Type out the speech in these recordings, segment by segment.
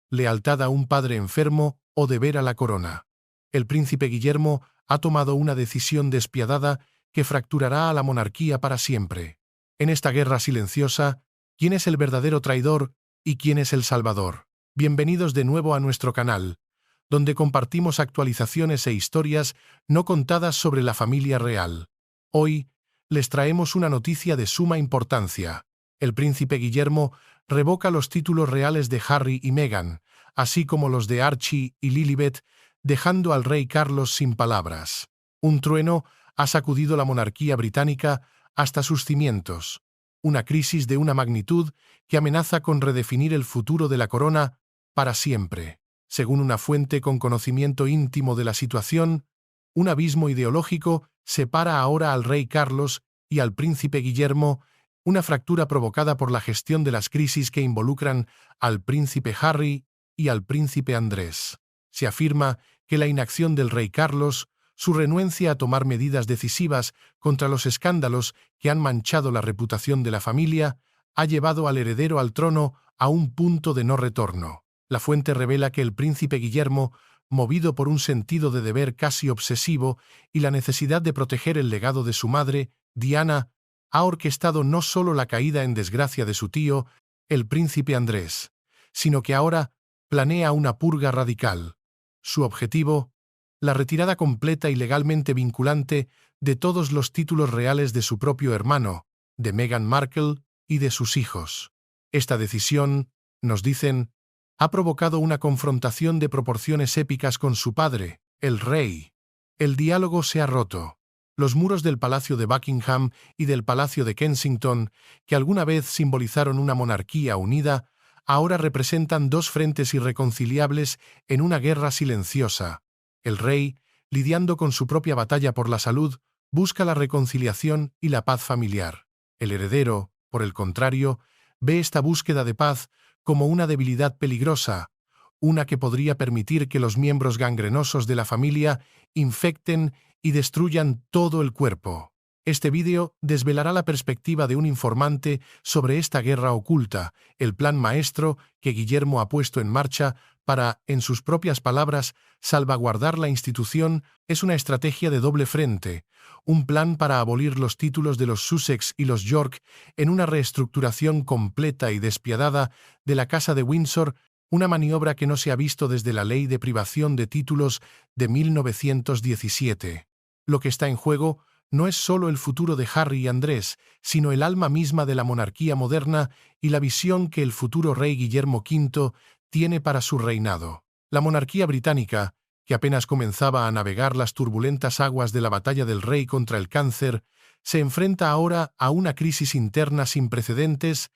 lealtad a un padre enfermo o deber a la corona. El príncipe Guillermo ha tomado una decisión despiadada que fracturará a la monarquía para siempre. En esta guerra silenciosa, ¿quién es el verdadero traidor y quién es el salvador? Bienvenidos de nuevo a nuestro canal, donde compartimos actualizaciones e historias no contadas sobre la familia real. Hoy les traemos una noticia de suma importancia. El príncipe Guillermo revoca los títulos reales de Harry y Meghan, así como los de Archie y Lilibet, dejando al rey Carlos sin palabras. Un trueno ha sacudido la monarquía británica hasta sus cimientos. Una crisis de una magnitud que amenaza con redefinir el futuro de la corona para siempre. Según una fuente con conocimiento íntimo de la situación, un abismo ideológico separa ahora al rey Carlos y al príncipe Guillermo, una fractura provocada por la gestión de las crisis que involucran al príncipe Harry y al príncipe Andrés. Se afirma que la inacción del rey Carlos, su renuencia a tomar medidas decisivas contra los escándalos que han manchado la reputación de la familia, ha llevado al heredero al trono a un punto de no retorno. La fuente revela que el príncipe Guillermo, movido por un sentido de deber casi obsesivo y la necesidad de proteger el legado de su madre, Diana, ha orquestado no solo la caída en desgracia de su tío, el príncipe Andrés, sino que ahora planea una purga radical. Su objetivo, la retirada completa y legalmente vinculante de todos los títulos reales de su propio hermano, de Meghan Markle y de sus hijos. Esta decisión, nos dicen, ha provocado una confrontación de proporciones épicas con su padre, el rey. El diálogo se ha roto. Los muros del Palacio de Buckingham y del Palacio de Kensington, que alguna vez simbolizaron una monarquía unida, ahora representan dos frentes irreconciliables en una guerra silenciosa. El rey, lidiando con su propia batalla por la salud, busca la reconciliación y la paz familiar. El heredero, por el contrario, ve esta búsqueda de paz como una debilidad peligrosa, una que podría permitir que los miembros gangrenosos de la familia infecten y destruyan todo el cuerpo. Este vídeo desvelará la perspectiva de un informante sobre esta guerra oculta, el plan maestro que Guillermo ha puesto en marcha para, en sus propias palabras, salvaguardar la institución. Es una estrategia de doble frente, un plan para abolir los títulos de los Sussex y los York en una reestructuración completa y despiadada de la Casa de Windsor, una maniobra que no se ha visto desde la Ley de Privación de Títulos de 1917. Lo que está en juego no es solo el futuro de Harry y Andrés, sino el alma misma de la monarquía moderna y la visión que el futuro rey Guillermo V tiene para su reinado. La monarquía británica, que apenas comenzaba a navegar las turbulentas aguas de la batalla del rey contra el cáncer, se enfrenta ahora a una crisis interna sin precedentes,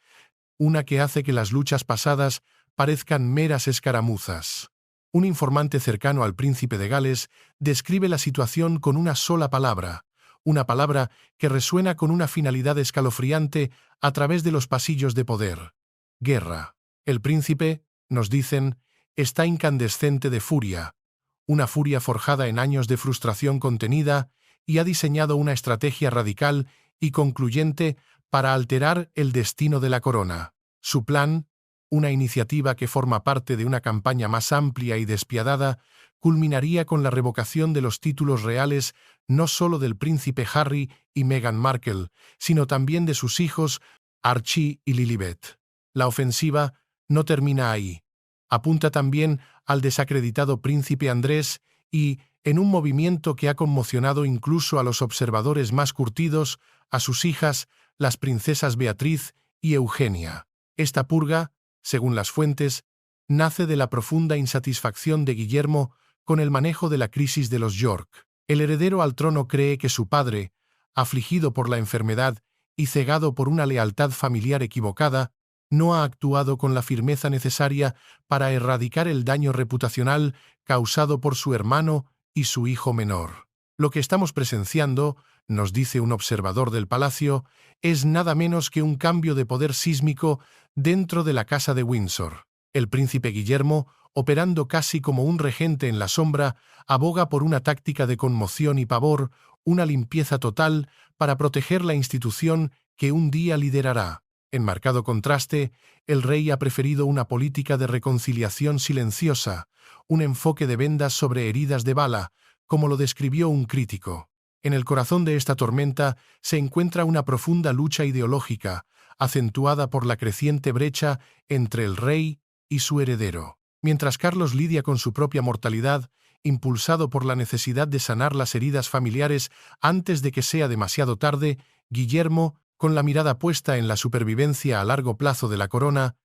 una que hace que las luchas pasadas parezcan meras escaramuzas. Un informante cercano al príncipe de Gales describe la situación con una sola palabra, una palabra que resuena con una finalidad escalofriante a través de los pasillos de poder: guerra. El príncipe, nos dicen, está incandescente de furia, una furia forjada en años de frustración contenida, y ha diseñado una estrategia radical y concluyente para alterar el destino de la corona. Su plan, una iniciativa que forma parte de una campaña más amplia y despiadada, culminaría con la revocación de los títulos reales no solo del príncipe Harry y Meghan Markle, sino también de sus hijos Archie y Lilibet. La ofensiva no termina ahí. Apunta también al desacreditado príncipe Andrés y, en un movimiento que ha conmocionado incluso a los observadores más curtidos, a sus hijas, las princesas Beatriz y Eugenia. Esta purga, según las fuentes, nace de la profunda insatisfacción de Guillermo con el manejo de la crisis de los York. El heredero al trono cree que su padre, afligido por la enfermedad y cegado por una lealtad familiar equivocada, no ha actuado con la firmeza necesaria para erradicar el daño reputacional causado por su hermano y su hijo menor. Lo que estamos presenciando, nos dice un observador del palacio, es nada menos que un cambio de poder sísmico dentro de la Casa de Windsor. El príncipe Guillermo, operando casi como un regente en la sombra, aboga por una táctica de conmoción y pavor, una limpieza total para proteger la institución que un día liderará. En marcado contraste, el rey ha preferido una política de reconciliación silenciosa, un enfoque de vendas sobre heridas de bala, como lo describió un crítico. En el corazón de esta tormenta se encuentra una profunda lucha ideológica, acentuada por la creciente brecha entre el rey y su heredero. Mientras Carlos lidia con su propia mortalidad, impulsado por la necesidad de sanar las heridas familiares antes de que sea demasiado tarde, Guillermo, con la mirada puesta en la supervivencia a largo plazo de la corona,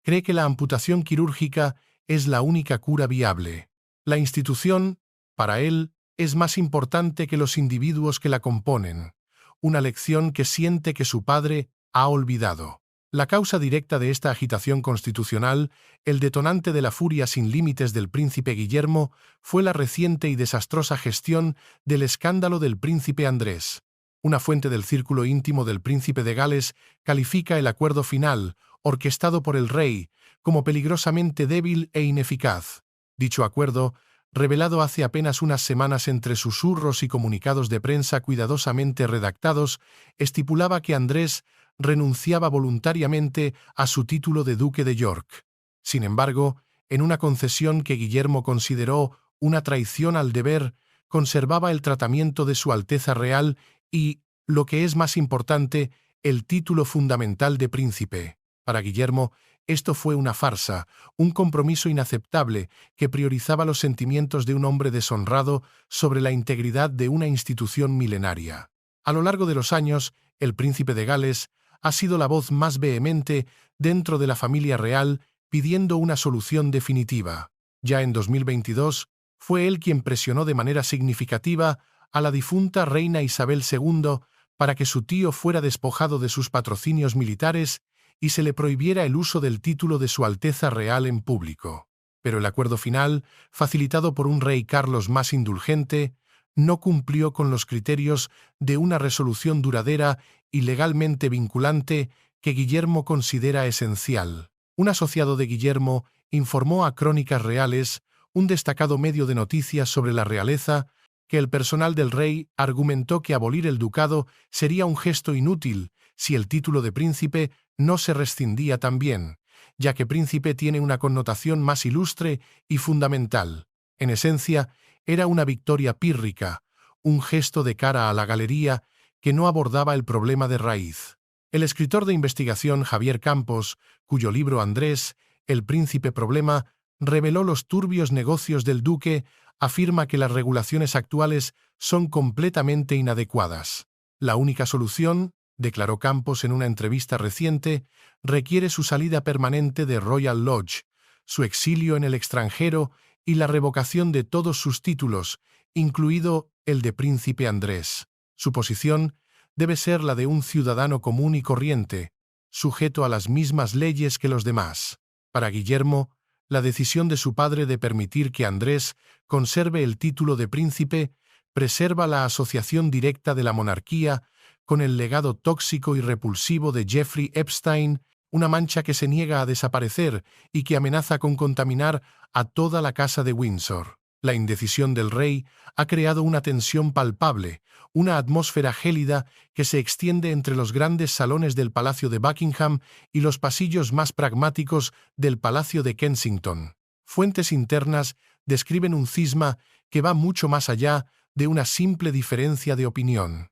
cree que la amputación quirúrgica es la única cura viable. La institución, para él, es más importante que los individuos que la componen, una lección que siente que su padre ha olvidado. La causa directa de esta agitación constitucional, el detonante de la furia sin límites del príncipe Guillermo, fue la reciente y desastrosa gestión del escándalo del príncipe Andrés. Una fuente del círculo íntimo del príncipe de Gales califica el acuerdo final, orquestado por el rey, como peligrosamente débil e ineficaz. Dicho acuerdo, revelado hace apenas unas semanas entre susurros y comunicados de prensa cuidadosamente redactados, estipulaba que Andrés renunciaba voluntariamente a su título de duque de York. Sin embargo, en una concesión que Guillermo consideró una traición al deber, conservaba el tratamiento de su Alteza Real y, lo que es más importante, el título fundamental de príncipe. Para Guillermo, esto fue una farsa, un compromiso inaceptable que priorizaba los sentimientos de un hombre deshonrado sobre la integridad de una institución milenaria. A lo largo de los años, el príncipe de Gales ha sido la voz más vehemente dentro de la familia real pidiendo una solución definitiva. Ya en 2022, fue él quien presionó de manera significativa a la difunta reina Isabel II para que su tío fuera despojado de sus patrocinios militares y se le prohibiera el uso del título de su Alteza Real en público. Pero el acuerdo final, facilitado por un rey Carlos más indulgente, no cumplió con los criterios de una resolución duradera y legalmente vinculante que Guillermo considera esencial. Un asociado de Guillermo informó a Crónicas Reales, un destacado medio de noticias sobre la realeza, que el personal del rey argumentó que abolir el ducado sería un gesto inútil si el título de príncipe no se rescindía también, ya que príncipe tiene una connotación más ilustre y fundamental. En esencia, era una victoria pírrica, un gesto de cara a la galería que no abordaba el problema de raíz. El escritor de investigación Javier Campos, cuyo libro Andrés, el príncipe problema, reveló los turbios negocios del duque, afirma que las regulaciones actuales son completamente inadecuadas. La única solución, declaró Campos en una entrevista reciente, requiere su salida permanente de Royal Lodge, su exilio en el extranjero y la revocación de todos sus títulos, incluido el de príncipe Andrés. Su posición debe ser la de un ciudadano común y corriente, sujeto a las mismas leyes que los demás. Para Guillermo, la decisión de su padre de permitir que Andrés conserve el título de príncipe preserva la asociación directa de la monarquía con el legado tóxico y repulsivo de Jeffrey Epstein, una mancha que se niega a desaparecer y que amenaza con contaminar a toda la casa de Windsor. La indecisión del rey ha creado una tensión palpable, una atmósfera gélida que se extiende entre los grandes salones del Palacio de Buckingham y los pasillos más pragmáticos del Palacio de Kensington. Fuentes internas describen un cisma que va mucho más allá de una simple diferencia de opinión.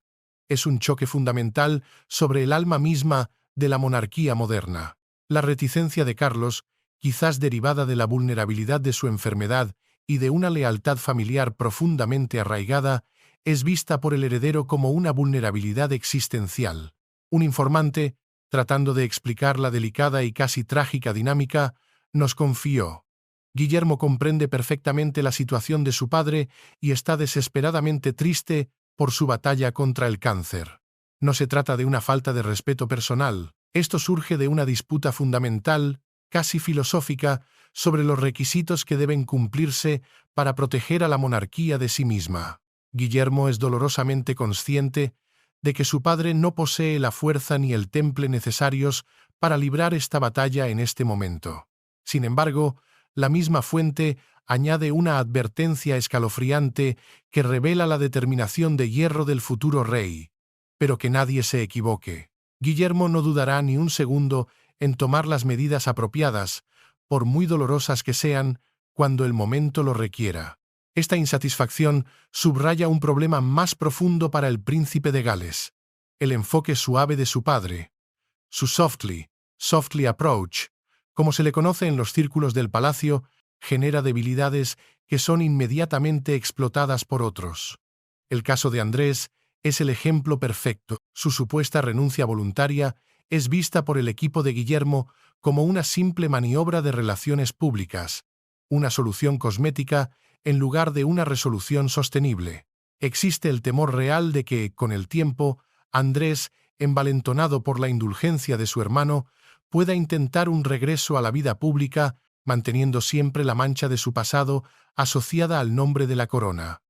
Es un choque fundamental sobre el alma misma de la monarquía moderna. La reticencia de Carlos, quizás derivada de la vulnerabilidad de su enfermedad y de una lealtad familiar profundamente arraigada, es vista por el heredero como una vulnerabilidad existencial. Un informante, tratando de explicar la delicada y casi trágica dinámica, nos confió: Guillermo comprende perfectamente la situación de su padre y está desesperadamente triste por su batalla contra el cáncer. No se trata de una falta de respeto personal. Esto surge de una disputa fundamental, casi filosófica, sobre los requisitos que deben cumplirse para proteger a la monarquía de sí misma. Guillermo es dolorosamente consciente de que su padre no posee la fuerza ni el temple necesarios para librar esta batalla en este momento. Sin embargo, la misma fuente añade una advertencia escalofriante que revela la determinación de hierro del futuro rey. Pero que nadie se equivoque. Guillermo no dudará ni un segundo en tomar las medidas apropiadas, por muy dolorosas que sean, cuando el momento lo requiera. Esta insatisfacción subraya un problema más profundo para el príncipe de Gales: el enfoque suave de su padre. Su softly approach, como se le conoce en los círculos del palacio, genera debilidades que son inmediatamente explotadas por otros. El caso de Andrés es el ejemplo perfecto. Su supuesta renuncia voluntaria es vista por el equipo de Guillermo como una simple maniobra de relaciones públicas, una solución cosmética en lugar de una resolución sostenible. Existe el temor real de que, con el tiempo, Andrés, envalentonado por la indulgencia de su hermano, pueda intentar un regreso a la vida pública, manteniendo siempre la mancha de su pasado asociada al nombre de la corona.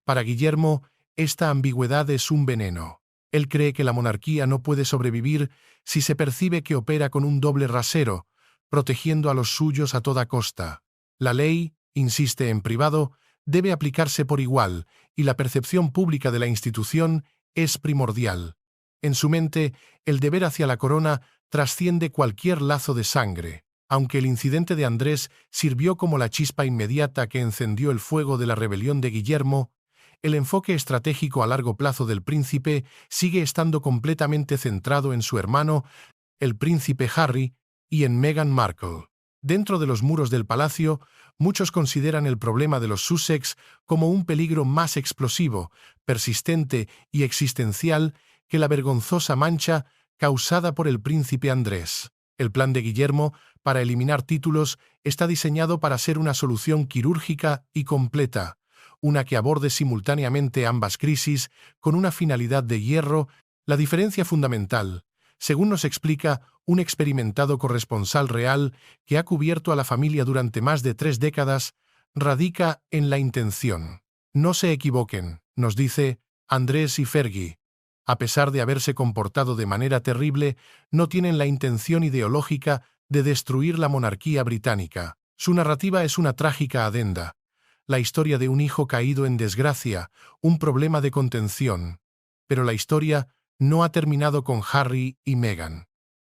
Para Guillermo, esta ambigüedad es un veneno. Él cree que la monarquía no puede sobrevivir si se percibe que opera con un doble rasero, protegiendo a los suyos a toda costa. La ley, insiste en privado, debe aplicarse por igual, y la percepción pública de la institución es primordial. En su mente, el deber hacia la corona trasciende cualquier lazo de sangre. Aunque el incidente de Andrés sirvió como la chispa inmediata que encendió el fuego de la rebelión de Guillermo, el enfoque estratégico a largo plazo del príncipe sigue estando completamente centrado en su hermano, el príncipe Harry, y en Meghan Markle. Dentro de los muros del palacio, muchos consideran el problema de los Sussex como un peligro más explosivo, persistente y existencial que la vergonzosa mancha causada por el príncipe Andrés. El plan de Guillermo para eliminar títulos está diseñado para ser una solución quirúrgica y completa, una que aborde simultáneamente ambas crisis con una finalidad de hierro. La diferencia fundamental, según nos explica un experimentado corresponsal real que ha cubierto a la familia durante más de 3 décadas, radica en la intención. No se equivoquen, nos dice Andrés y Fergie. A pesar de haberse comportado de manera terrible, no tienen la intención ideológica de destruir la monarquía británica. Su narrativa es una trágica adenda, la historia de un hijo caído en desgracia, un problema de contención. Pero la historia no ha terminado con Harry y Meghan.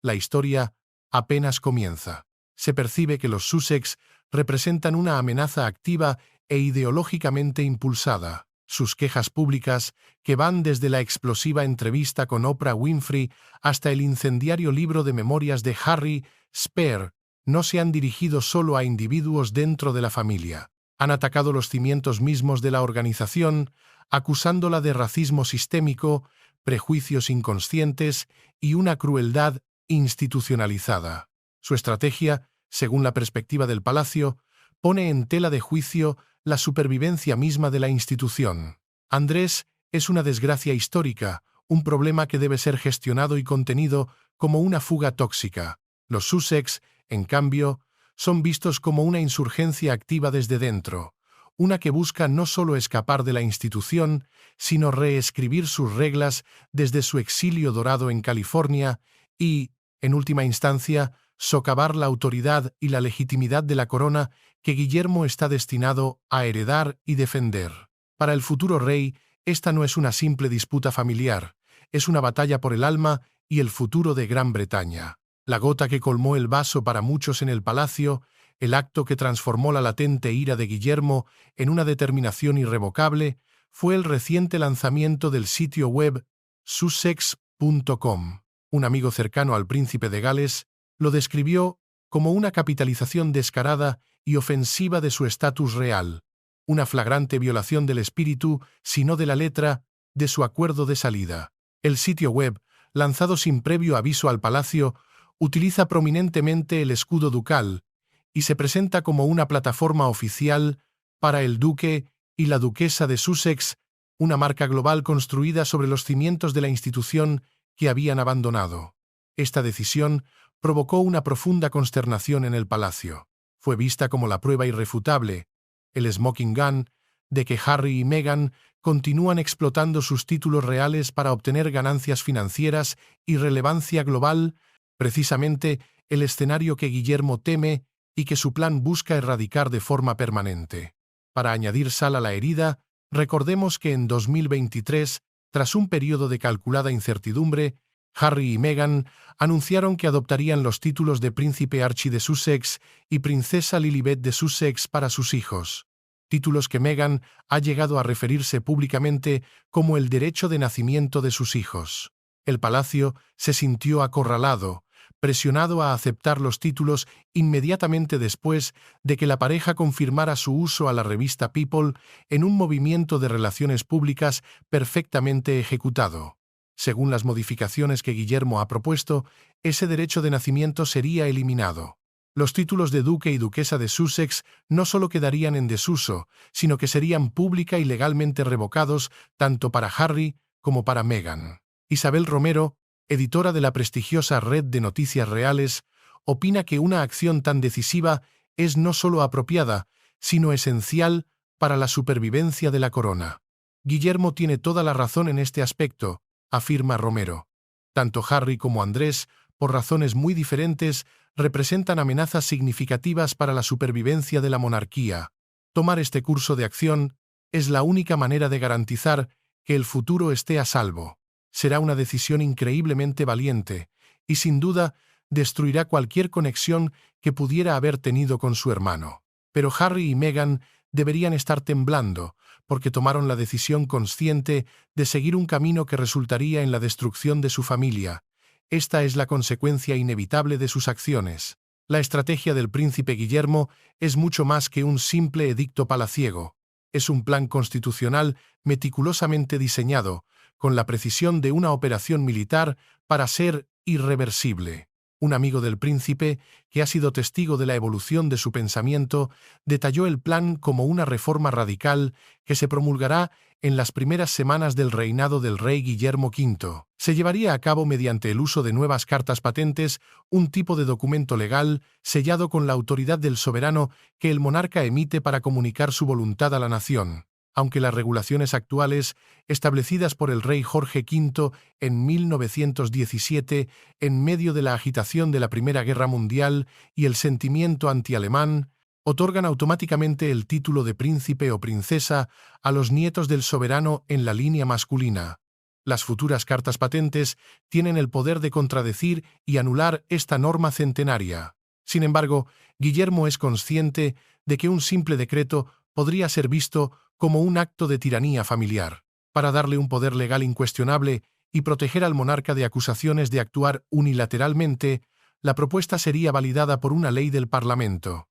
La historia apenas comienza. Se percibe que los Sussex representan una amenaza activa e ideológicamente impulsada. Sus quejas públicas, que van desde la explosiva entrevista con Oprah Winfrey hasta el incendiario libro de memorias de Harry Spare, no se han dirigido solo a individuos dentro de la familia. Han atacado los cimientos mismos de la organización, acusándola de racismo sistémico, prejuicios inconscientes y una crueldad institucionalizada. Su estrategia, según la perspectiva del palacio, pone en tela de juicio la supervivencia misma de la institución. Andrés es una desgracia histórica, un problema que debe ser gestionado y contenido como una fuga tóxica. Los Sussex, en cambio, son vistos como una insurgencia activa desde dentro, una que busca no solo escapar de la institución, sino reescribir sus reglas desde su exilio dorado en California y, en última instancia, socavar la autoridad y la legitimidad de la corona que Guillermo está destinado a heredar y defender. Para el futuro rey, esta no es una simple disputa familiar, es una batalla por el alma y el futuro de Gran Bretaña. La gota que colmó el vaso para muchos en el palacio, el acto que transformó la latente ira de Guillermo en una determinación irrevocable, fue el reciente lanzamiento del sitio web sussex.com. Un amigo cercano al príncipe de Gales lo describió como una capitalización descarada y ofensiva de su estatus real, una flagrante violación del espíritu, si no de la letra, de su acuerdo de salida. El sitio web, lanzado sin previo aviso al palacio, utiliza prominentemente el escudo ducal y se presenta como una plataforma oficial para el duque y la duquesa de Sussex, una marca global construida sobre los cimientos de la institución que habían abandonado. Esta decisión provocó una profunda consternación en el palacio. Fue vista como la prueba irrefutable, el smoking gun, de que Harry y Meghan continúan explotando sus títulos reales para obtener ganancias financieras y relevancia global, precisamente el escenario que Guillermo teme y que su plan busca erradicar de forma permanente. Para añadir sal a la herida, recordemos que en 2023, tras un periodo de calculada incertidumbre, Harry y Meghan anunciaron que adoptarían los títulos de Príncipe Archie de Sussex y Princesa Lilibet de Sussex para sus hijos, títulos que Meghan ha llegado a referirse públicamente como el derecho de nacimiento de sus hijos. El palacio se sintió acorralado, presionado a aceptar los títulos inmediatamente después de que la pareja confirmara su uso a la revista People en un movimiento de relaciones públicas perfectamente ejecutado. Según las modificaciones que Guillermo ha propuesto, ese derecho de nacimiento sería eliminado. Los títulos de duque y duquesa de Sussex no solo quedarían en desuso, sino que serían pública y legalmente revocados tanto para Harry como para Meghan. Isabel Romero, editora de la prestigiosa red de Noticias Reales, opina que una acción tan decisiva es no solo apropiada, sino esencial para la supervivencia de la corona. Guillermo tiene toda la razón en este aspecto, afirma Romero. Tanto Harry como Andrés, por razones muy diferentes, representan amenazas significativas para la supervivencia de la monarquía. Tomar este curso de acción es la única manera de garantizar que el futuro esté a salvo. Será una decisión increíblemente valiente y, sin duda, destruirá cualquier conexión que pudiera haber tenido con su hermano. Pero Harry y Meghan deberían estar temblando, porque tomaron la decisión consciente de seguir un camino que resultaría en la destrucción de su familia. Esta es la consecuencia inevitable de sus acciones. La estrategia del príncipe Guillermo es mucho más que un simple edicto palaciego. Es un plan constitucional meticulosamente diseñado, con la precisión de una operación militar para ser irreversible. Un amigo del príncipe, que ha sido testigo de la evolución de su pensamiento, detalló el plan como una reforma radical que se promulgará en las primeras semanas del reinado del rey Guillermo V. Se llevaría a cabo mediante el uso de nuevas cartas patentes, un tipo de documento legal sellado con la autoridad del soberano que el monarca emite para comunicar su voluntad a la nación. Aunque las regulaciones actuales, establecidas por el rey Jorge V en 1917, en medio de la agitación de la Primera Guerra Mundial y el sentimiento antialemán, otorgan automáticamente el título de príncipe o princesa a los nietos del soberano en la línea masculina. Las futuras cartas patentes tienen el poder de contradecir y anular esta norma centenaria. Sin embargo, Guillermo es consciente de que un simple decreto podría ser visto como un acto de tiranía familiar. Para darle un poder legal incuestionable y proteger al monarca de acusaciones de actuar unilateralmente, la propuesta sería validada por una ley del Parlamento.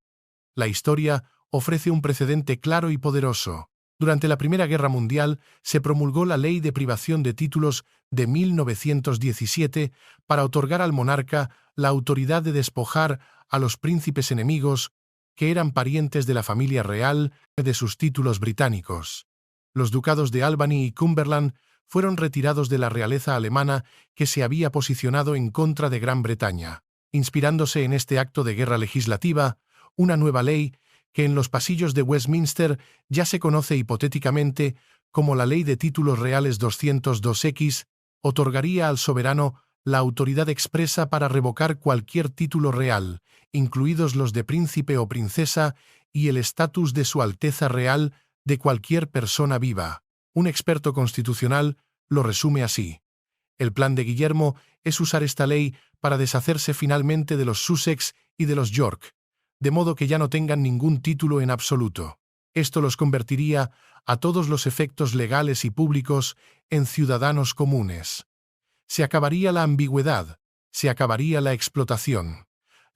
La historia ofrece un precedente claro y poderoso. Durante la Primera Guerra Mundial se promulgó la Ley de Privación de Títulos de 1917 para otorgar al monarca la autoridad de despojar a los príncipes enemigos que eran parientes de la familia real de sus títulos británicos. Los ducados de Albany y Cumberland fueron retirados de la realeza alemana que se había posicionado en contra de Gran Bretaña. Inspirándose en este acto de guerra legislativa, una nueva ley, que en los pasillos de Westminster ya se conoce hipotéticamente como la Ley de Títulos Reales 202X, otorgaría al soberano la autoridad expresa para revocar cualquier título real, incluidos los de príncipe o princesa, y el estatus de Su Alteza Real de cualquier persona viva. Un experto constitucional lo resume así. El plan de Guillermo es usar esta ley para deshacerse finalmente de los Sussex y de los York, de modo que ya no tengan ningún título en absoluto. Esto los convertiría, a todos los efectos legales y públicos, en ciudadanos comunes. Se acabaría la ambigüedad, se acabaría la explotación.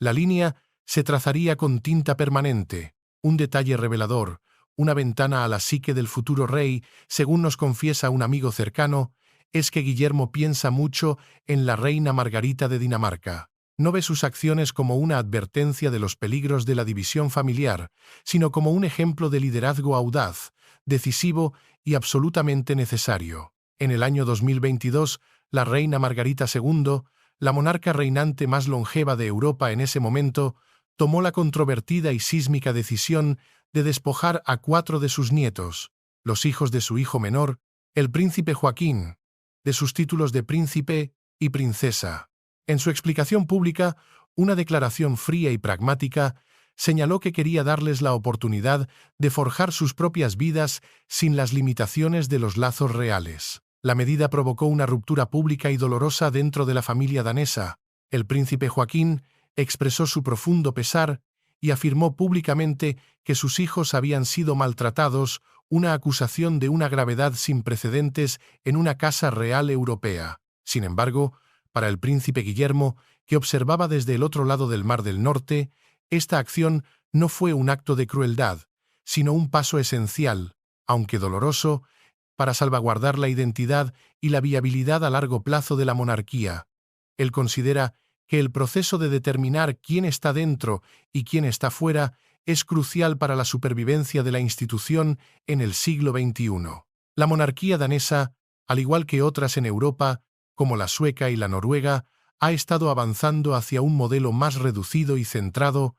La línea se trazaría con tinta permanente. Un detalle revelador, una ventana a la psique del futuro rey, según nos confiesa un amigo cercano, es que Guillermo piensa mucho en la reina Margarita de Dinamarca. No ve sus acciones como una advertencia de los peligros de la división familiar, sino como un ejemplo de liderazgo audaz, decisivo y absolutamente necesario. En el año 2022, la reina Margarita II, la monarca reinante más longeva de Europa en ese momento, tomó la controvertida y sísmica decisión de despojar a 4 de sus nietos, los hijos de su hijo menor, el príncipe Joaquín, de sus títulos de príncipe y princesa. En su explicación pública, una declaración fría y pragmática, señaló que quería darles la oportunidad de forjar sus propias vidas sin las limitaciones de los lazos reales. La medida provocó una ruptura pública y dolorosa dentro de la familia danesa. El príncipe Joaquín expresó su profundo pesar y afirmó públicamente que sus hijos habían sido maltratados, una acusación de una gravedad sin precedentes en una casa real europea. Sin embargo, para el príncipe Guillermo, que observaba desde el otro lado del Mar del Norte, esta acción no fue un acto de crueldad, sino un paso esencial, aunque doloroso, para salvaguardar la identidad y la viabilidad a largo plazo de la monarquía. Él considera que el proceso de determinar quién está dentro y quién está fuera es crucial para la supervivencia de la institución en el siglo XXI. La monarquía danesa, al igual que otras en Europa, como la sueca y la noruega, ha estado avanzando hacia un modelo más reducido y centrado,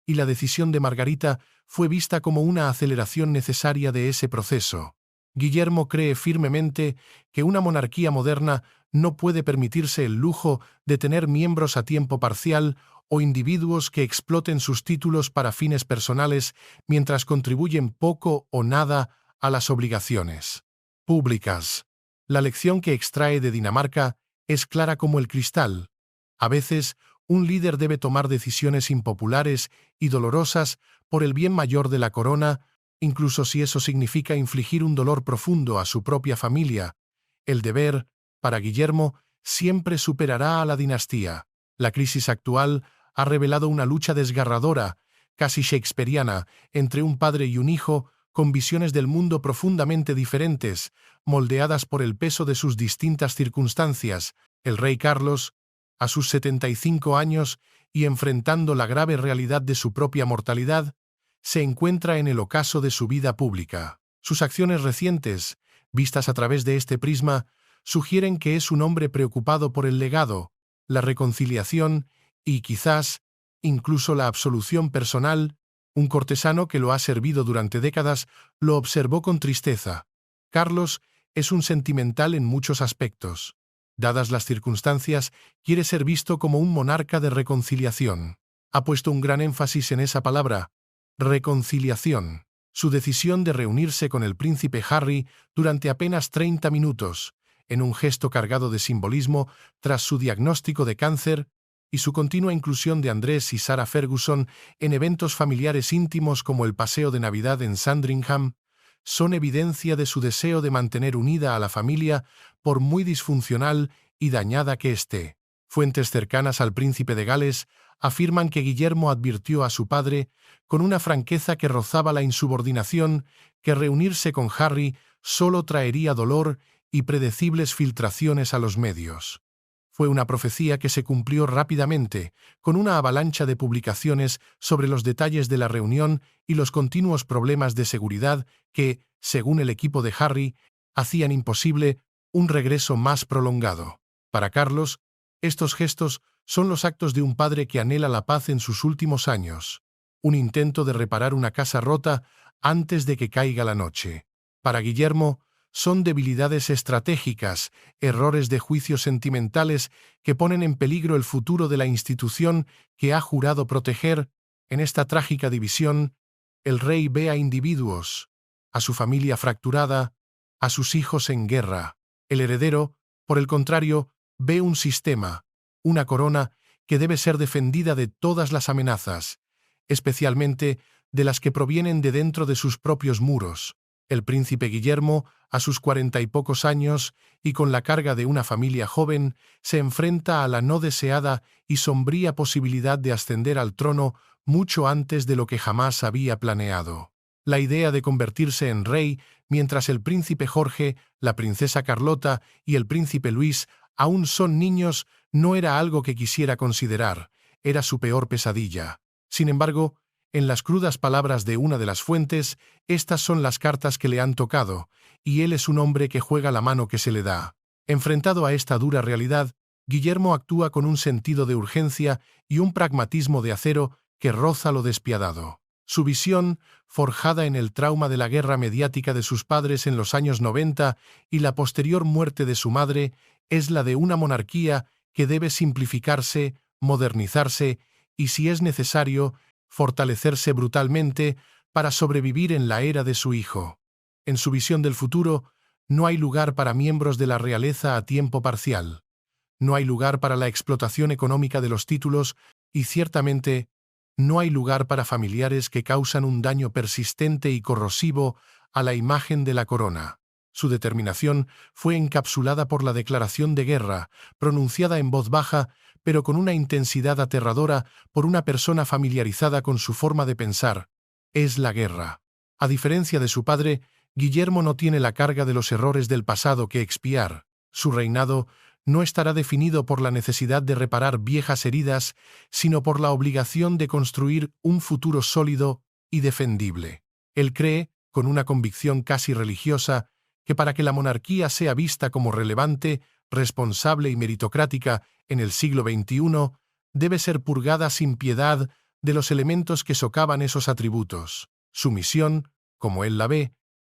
y la decisión de Margarita fue vista como una aceleración necesaria de ese proceso. Guillermo cree firmemente que una monarquía moderna no puede permitirse el lujo de tener miembros a tiempo parcial o individuos que exploten sus títulos para fines personales mientras contribuyen poco o nada a las obligaciones públicas. La lección que extrae de Dinamarca es clara como el cristal. A veces, un líder debe tomar decisiones impopulares y dolorosas por el bien mayor de la corona, incluso si eso significa infligir un dolor profundo a su propia familia. El deber, para Guillermo, siempre superará a la dinastía. La crisis actual ha revelado una lucha desgarradora, casi shakespeariana, entre un padre y un hijo, con visiones del mundo profundamente diferentes, moldeadas por el peso de sus distintas circunstancias. El rey Carlos, a sus 75 años y enfrentando la grave realidad de su propia mortalidad, se encuentra en el ocaso de su vida pública. Sus acciones recientes, vistas a través de este prisma, sugieren que es un hombre preocupado por el legado, la reconciliación y, quizás, incluso la absolución personal. Un cortesano que lo ha servido durante décadas lo observó con tristeza. Carlos es un sentimental en muchos aspectos. Dadas las circunstancias, quiere ser visto como un monarca de reconciliación. Ha puesto un gran énfasis en esa palabra, reconciliación. Su decisión de reunirse con el príncipe Harry durante apenas 30 minutos, en un gesto cargado de simbolismo tras su diagnóstico de cáncer, y su continua inclusión de Andrés y Sarah Ferguson en eventos familiares íntimos como el paseo de Navidad en Sandringham, son evidencia de su deseo de mantener unida a la familia por muy disfuncional y dañada que esté. Fuentes cercanas al príncipe de Gales afirman que Guillermo advirtió a su padre, con una franqueza que rozaba la insubordinación, que reunirse con Harry solo traería dolor y predecibles filtraciones a los medios. Fue una profecía que se cumplió rápidamente, con una avalancha de publicaciones sobre los detalles de la reunión y los continuos problemas de seguridad que, según el equipo de Harry, hacían imposible un regreso más prolongado. Para Carlos, estos gestos son los actos de un padre que anhela la paz en sus últimos años, un intento de reparar una casa rota antes de que caiga la noche. Para Guillermo, son debilidades estratégicas, errores de juicio sentimentales que ponen en peligro el futuro de la institución que ha jurado proteger. En esta trágica división, el rey ve a individuos, a su familia fracturada, a sus hijos en guerra. El heredero, por el contrario, ve un sistema, una corona que debe ser defendida de todas las amenazas, especialmente de las que provienen de dentro de sus propios muros. El príncipe Guillermo, a sus 40 y pocos años, y con la carga de una familia joven, se enfrenta a la no deseada y sombría posibilidad de ascender al trono mucho antes de lo que jamás había planeado. La idea de convertirse en rey mientras el príncipe Jorge, la princesa Carlota y el príncipe Luis aún son niños no era algo que quisiera considerar, era su peor pesadilla. Sin embargo, en las crudas palabras de una de las fuentes, estas son las cartas que le han tocado, y él es un hombre que juega la mano que se le da. Enfrentado a esta dura realidad, Guillermo actúa con un sentido de urgencia y un pragmatismo de acero que roza lo despiadado. Su visión, forjada en el trauma de la guerra mediática de sus padres en los años 90 y la posterior muerte de su madre, es la de una monarquía que debe simplificarse, modernizarse y, si es necesario, fortalecerse brutalmente para sobrevivir en la era de su hijo. En su visión del futuro, No hay lugar para miembros de la realeza a tiempo parcial. No hay lugar para la explotación económica de los títulos y, ciertamente, no hay lugar para familiares que causan un daño persistente y corrosivo a la imagen de la corona. Su determinación fue encapsulada por la declaración de guerra, pronunciada en voz baja, pero con una intensidad aterradora por una persona familiarizada con su forma de pensar. Es la guerra. A diferencia de su padre, Guillermo no tiene la carga de los errores del pasado que expiar. Su reinado no estará definido por la necesidad de reparar viejas heridas, sino por la obligación de construir un futuro sólido y defendible. Él cree, con una convicción casi religiosa, que para que la monarquía sea vista como relevante, responsable y meritocrática en el siglo XXI, debe ser purgada sin piedad de los elementos que socavan esos atributos. Su misión, como él la ve,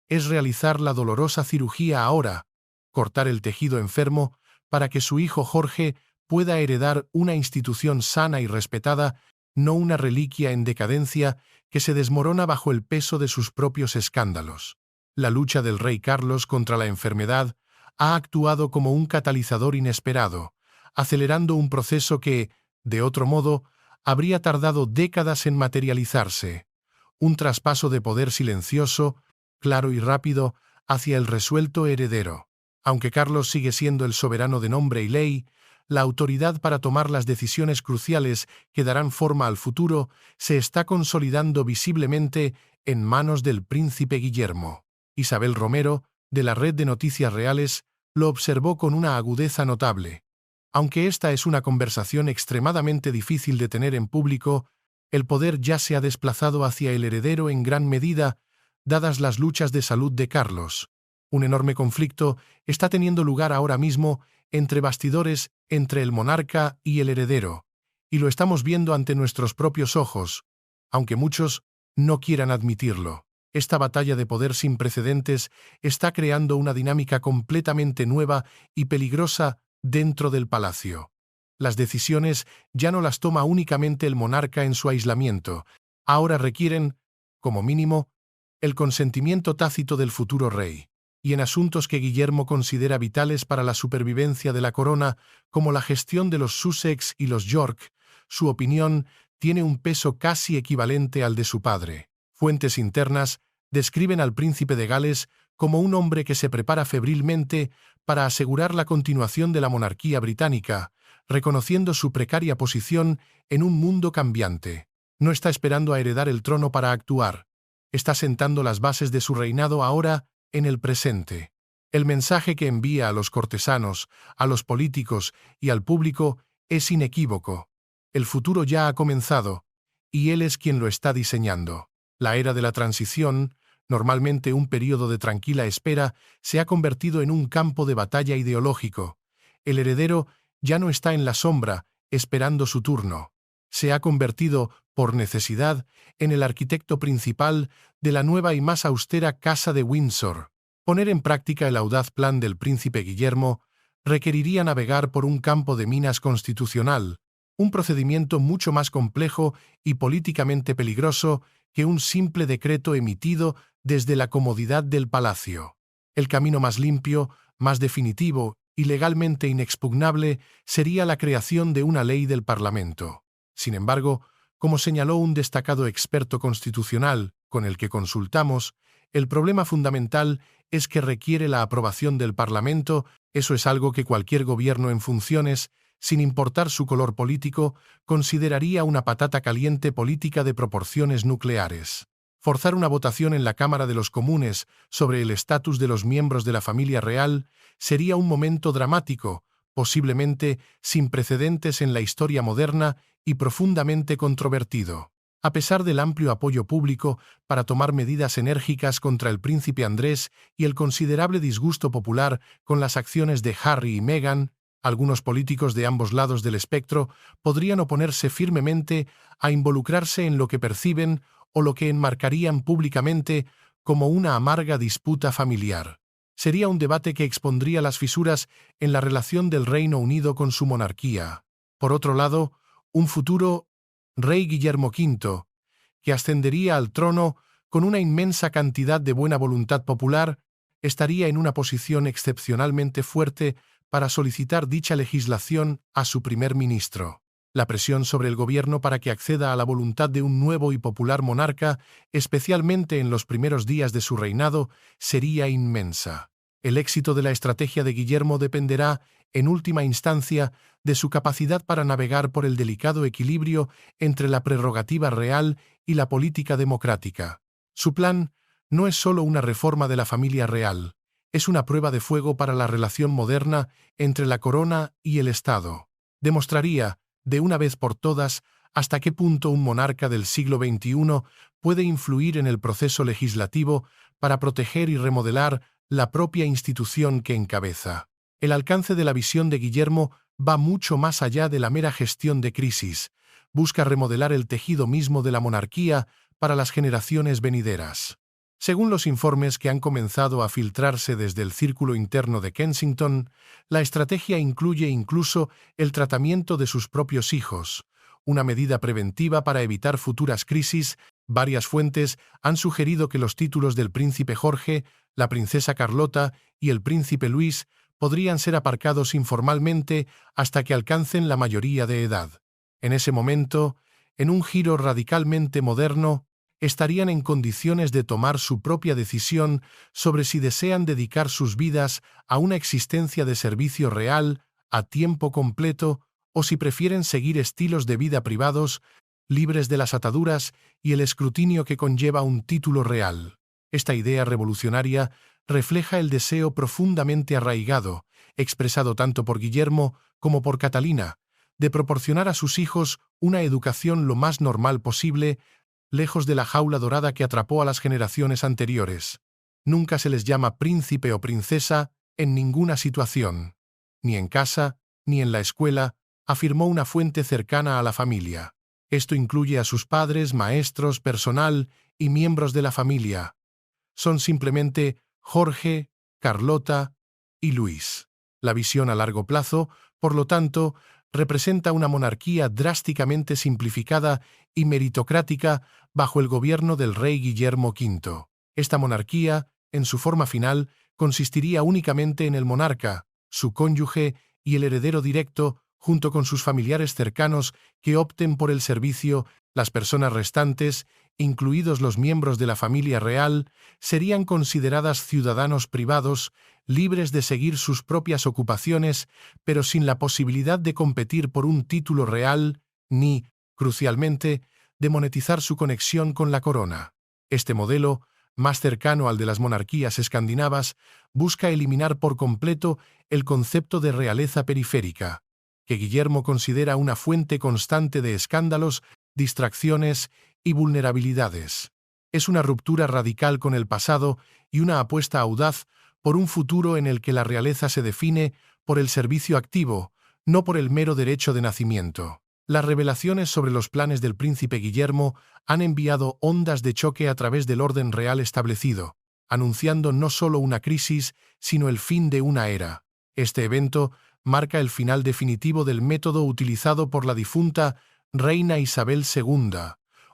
es realizar la dolorosa cirugía ahora, cortar el tejido enfermo para que su hijo Jorge pueda heredar una institución sana y respetada, no una reliquia en decadencia que se desmorona bajo el peso de sus propios escándalos. La lucha del rey Carlos contra la enfermedad ha actuado como un catalizador inesperado, acelerando un proceso que, de otro modo, habría tardado décadas en materializarse. Un traspaso de poder silencioso, claro y rápido, hacia el resuelto heredero. Aunque Carlos sigue siendo el soberano de nombre y ley, la autoridad para tomar las decisiones cruciales que darán forma al futuro se está consolidando visiblemente en manos del príncipe Guillermo. Isabel Romero, de la Red de Noticias Reales, lo observó con una agudeza notable. Aunque esta es una conversación extremadamente difícil de tener en público, el poder ya se ha desplazado hacia el heredero en gran medida, dadas las luchas de salud de Carlos. Un enorme conflicto está teniendo lugar ahora mismo entre bastidores entre el monarca y el heredero, y lo estamos viendo ante nuestros propios ojos, aunque muchos no quieran admitirlo. Esta batalla de poder sin precedentes está creando una dinámica completamente nueva y peligrosa dentro del palacio. Las decisiones ya no las toma únicamente el monarca en su aislamiento, ahora requieren, como mínimo, el consentimiento tácito del futuro rey. Y en asuntos que Guillermo considera vitales para la supervivencia de la corona, como la gestión de los Sussex y los York, su opinión tiene un peso casi equivalente al de su padre. Fuentes internas describen al príncipe de Gales como un hombre que se prepara febrilmente para asegurar la continuación de la monarquía británica, reconociendo su precaria posición en un mundo cambiante. No está esperando a heredar el trono para actuar. Está sentando las bases de su reinado ahora en el presente. El mensaje que envía a los cortesanos, a los políticos y al público es inequívoco. El futuro ya ha comenzado, y él es quien lo está diseñando. La era de la transición, normalmente un período de tranquila espera, se ha convertido en un campo de batalla ideológico. El heredero ya no está en la sombra, esperando su turno. Se ha convertido, por necesidad, en el arquitecto principal de la nueva y más austera Casa de Windsor. Poner en práctica el audaz plan del príncipe Guillermo requeriría navegar por un campo de minas constitucional, un procedimiento mucho más complejo y políticamente peligroso que un simple decreto emitido desde la comodidad del palacio. El camino más limpio, más definitivo y legalmente inexpugnable sería la creación de una ley del Parlamento. Sin embargo, como señaló un destacado experto constitucional con el que consultamos, el problema fundamental es que requiere la aprobación del Parlamento. Eso es algo que cualquier gobierno en funciones, sin importar su color político, consideraría una patata caliente política de proporciones nucleares. Forzar una votación en la Cámara de los Comunes sobre el estatus de los miembros de la familia real sería un momento dramático, posiblemente sin precedentes en la historia moderna y profundamente controvertido. A pesar del amplio apoyo público para tomar medidas enérgicas contra el príncipe Andrés y el considerable disgusto popular con las acciones de Harry y Meghan, algunos políticos de ambos lados del espectro podrían oponerse firmemente a involucrarse en lo que perciben o lo que enmarcarían públicamente como una amarga disputa familiar. Sería un debate que expondría las fisuras en la relación del Reino Unido con su monarquía. Por otro lado, un futuro rey Guillermo V, que ascendería al trono con una inmensa cantidad de buena voluntad popular, estaría en una posición excepcionalmente fuerte para solicitar dicha legislación a su primer ministro. La presión sobre el gobierno para que acceda a la voluntad de un nuevo y popular monarca, especialmente en los primeros días de su reinado, sería inmensa. El éxito de la estrategia de Guillermo dependerá, en última instancia, de su capacidad para navegar por el delicado equilibrio entre la prerrogativa real y la política democrática. Su plan no es solo una reforma de la familia real, es una prueba de fuego para la relación moderna entre la corona y el Estado. Demostraría, de una vez por todas, hasta qué punto un monarca del siglo XXI puede influir en el proceso legislativo para proteger y remodelar la propia institución que encabeza. El alcance de la visión de Guillermo va mucho más allá de la mera gestión de crisis. Busca remodelar el tejido mismo de la monarquía para las generaciones venideras. Según los informes que han comenzado a filtrarse desde el círculo interno de Kensington, la estrategia incluye incluso el tratamiento de sus propios hijos, una medida preventiva para evitar futuras crisis. Varias fuentes han sugerido que los títulos del príncipe Jorge, la princesa Carlota y el príncipe Luis podrían ser aparcados informalmente hasta que alcancen la mayoría de edad. En ese momento, en un giro radicalmente moderno, estarían en condiciones de tomar su propia decisión sobre si desean dedicar sus vidas a una existencia de servicio real, a tiempo completo, o si prefieren seguir estilos de vida privados, libres de las ataduras y el escrutinio que conlleva un título real. Esta idea revolucionaria refleja el deseo profundamente arraigado, expresado tanto por Guillermo como por Catalina, de proporcionar a sus hijos una educación lo más normal posible, lejos de la jaula dorada que atrapó a las generaciones anteriores. Nunca se les llama príncipe o princesa en ninguna situación, ni en casa, ni en la escuela, afirmó una fuente cercana a la familia. Esto incluye a sus padres, maestros, personal y miembros de la familia. Son simplemente Jorge, Carlota y Luis. La visión a largo plazo, por lo tanto, representa una monarquía drásticamente simplificada y meritocrática bajo el gobierno del rey Guillermo V. Esta monarquía, en su forma final, consistiría únicamente en el monarca, su cónyuge y el heredero directo, junto con sus familiares cercanos que opten por el servicio. Las personas restantes, incluidos los miembros de la familia real, serían consideradas ciudadanos privados, libres de seguir sus propias ocupaciones, pero sin la posibilidad de competir por un título real, ni, crucialmente, de monetizar su conexión con la corona. Este modelo, más cercano al de las monarquías escandinavas, busca eliminar por completo el concepto de realeza periférica, que Guillermo considera una fuente constante de escándalos, distracciones y vulnerabilidades. Es una ruptura radical con el pasado y una apuesta audaz por un futuro en el que la realeza se define por el servicio activo, no por el mero derecho de nacimiento. Las revelaciones sobre los planes del príncipe Guillermo han enviado ondas de choque a través del orden real establecido, anunciando no solo una crisis, sino el fin de una era. Este evento marca el final definitivo del método utilizado por la difunta reina Isabel II,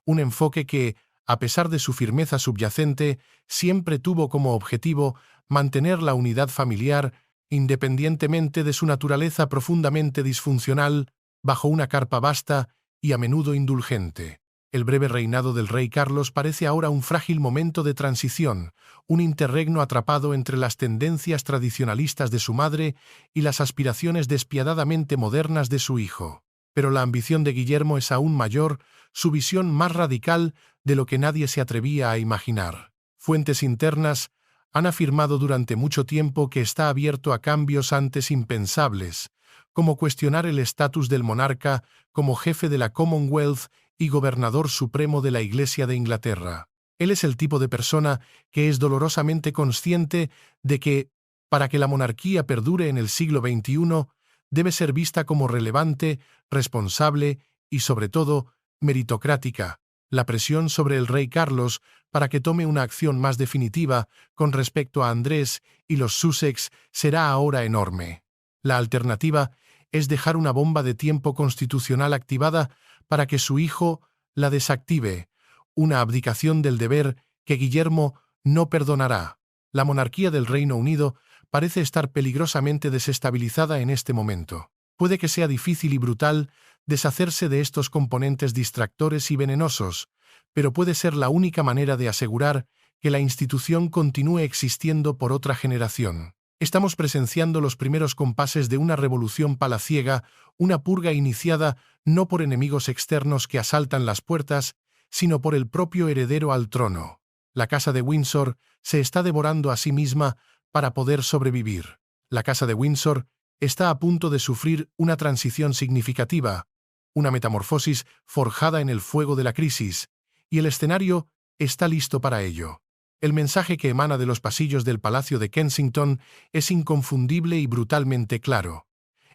un enfoque que, a pesar de su firmeza subyacente, siempre tuvo como objetivo mantener la unidad familiar, independientemente de su naturaleza profundamente disfuncional, bajo una carpa vasta y a menudo indulgente. El breve reinado del rey Carlos parece ahora un frágil momento de transición, un interregno atrapado entre las tendencias tradicionalistas de su madre y las aspiraciones despiadadamente modernas de su hijo. Pero la ambición de Guillermo es aún mayor, su visión más radical de lo que nadie se atrevía a imaginar. Fuentes internas han afirmado durante mucho tiempo que está abierto a cambios antes impensables, como cuestionar el estatus del monarca como jefe de la Commonwealth y gobernador supremo de la Iglesia de Inglaterra. Él es el tipo de persona que es dolorosamente consciente de que, para que la monarquía perdure en el siglo XXI, debe ser vista como relevante, responsable y, sobre todo, meritocrática. La presión sobre el rey Carlos para que tome una acción más definitiva con respecto a Andrés y los Sussex será ahora enorme. La alternativa es dejar una bomba de tiempo constitucional activada para que su hijo la desactive, una abdicación del deber que Guillermo no perdonará. La monarquía del Reino Unido parece estar peligrosamente desestabilizada en este momento. Puede que sea difícil y brutal deshacerse de estos componentes distractores y venenosos, pero puede ser la única manera de asegurar que la institución continúe existiendo por otra generación. Estamos presenciando los primeros compases de una revolución palaciega, una purga iniciada no por enemigos externos que asaltan las puertas, sino por el propio heredero al trono. La Casa de Windsor se está devorando a sí misma para poder sobrevivir. La Casa de Windsor está a punto de sufrir una transición significativa, una metamorfosis forjada en el fuego de la crisis, y el escenario está listo para ello. El mensaje que emana de los pasillos del Palacio de Kensington es inconfundible y brutalmente claro.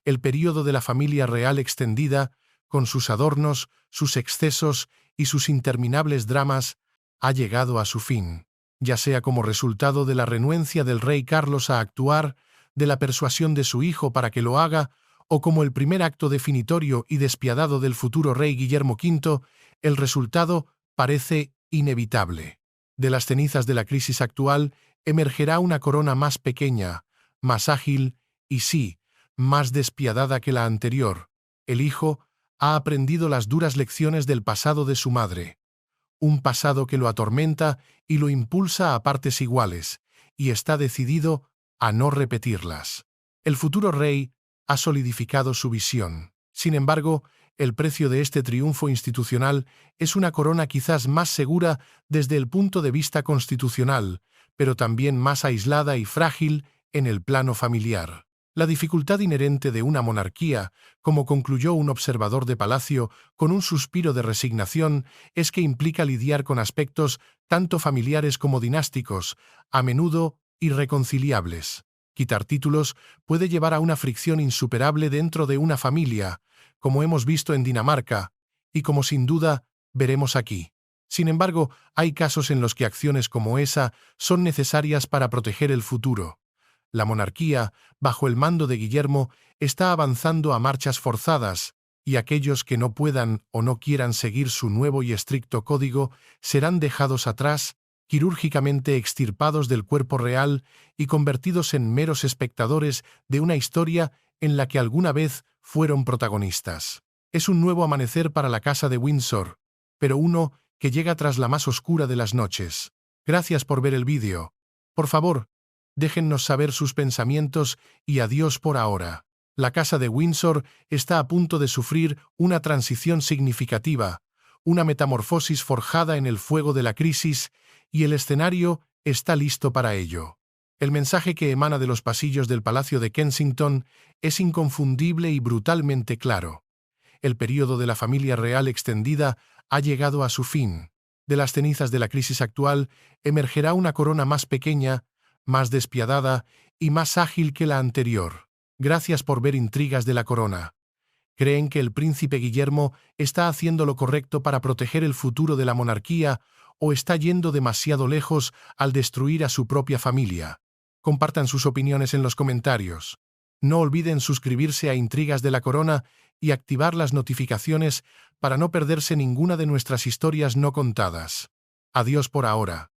El período de la familia real extendida, con sus adornos, sus excesos y sus interminables dramas, ha llegado a su fin, ya sea como resultado de la renuencia del rey Carlos a actuar, de la persuasión de su hijo para que lo haga, o como el primer acto definitorio y despiadado del futuro rey Guillermo V, el resultado parece inevitable. De las cenizas de la crisis actual emergerá una corona más pequeña, más ágil y sí, más despiadada que la anterior. El hijo ha aprendido las duras lecciones del pasado de su madre. Un pasado que lo atormenta y lo impulsa a partes iguales, y está decidido a no repetirlas. El futuro rey ha solidificado su visión. Sin embargo, el precio de este triunfo institucional es una corona quizás más segura desde el punto de vista constitucional, pero también más aislada y frágil en el plano familiar. La dificultad inherente de una monarquía, como concluyó un observador de palacio con un suspiro de resignación, es que implica lidiar con aspectos tanto familiares como dinásticos, a menudo irreconciliables. Quitar títulos puede llevar a una fricción insuperable dentro de una familia, como hemos visto en Dinamarca, y como sin duda veremos aquí. Sin embargo, hay casos en los que acciones como esa son necesarias para proteger el futuro. La monarquía, bajo el mando de Guillermo, está avanzando a marchas forzadas, y aquellos que no puedan o no quieran seguir su nuevo y estricto código serán dejados atrás, quirúrgicamente extirpados del cuerpo real y convertidos en meros espectadores de una historia en la que alguna vez fueron protagonistas. Es un nuevo amanecer para la Casa de Windsor, pero uno que llega tras la más oscura de las noches. Gracias por ver el vídeo. Por favor, déjennos saber sus pensamientos y adiós por ahora. La Casa de Windsor está a punto de sufrir una transición significativa, una metamorfosis forjada en el fuego de la crisis, y el escenario está listo para ello. El mensaje que emana de los pasillos del Palacio de Kensington es inconfundible y brutalmente claro. El período de la familia real extendida ha llegado a su fin. De las cenizas de la crisis actual emergerá una corona más pequeña, más despiadada y más ágil que la anterior. Gracias por ver Intrigas de la Corona. ¿Creen que el príncipe Guillermo está haciendo lo correcto para proteger el futuro de la monarquía o está yendo demasiado lejos al destruir a su propia familia? Compartan sus opiniones en los comentarios. No olviden suscribirse a Intrigas de la Corona y activar las notificaciones para no perderse ninguna de nuestras historias no contadas. Adiós por ahora.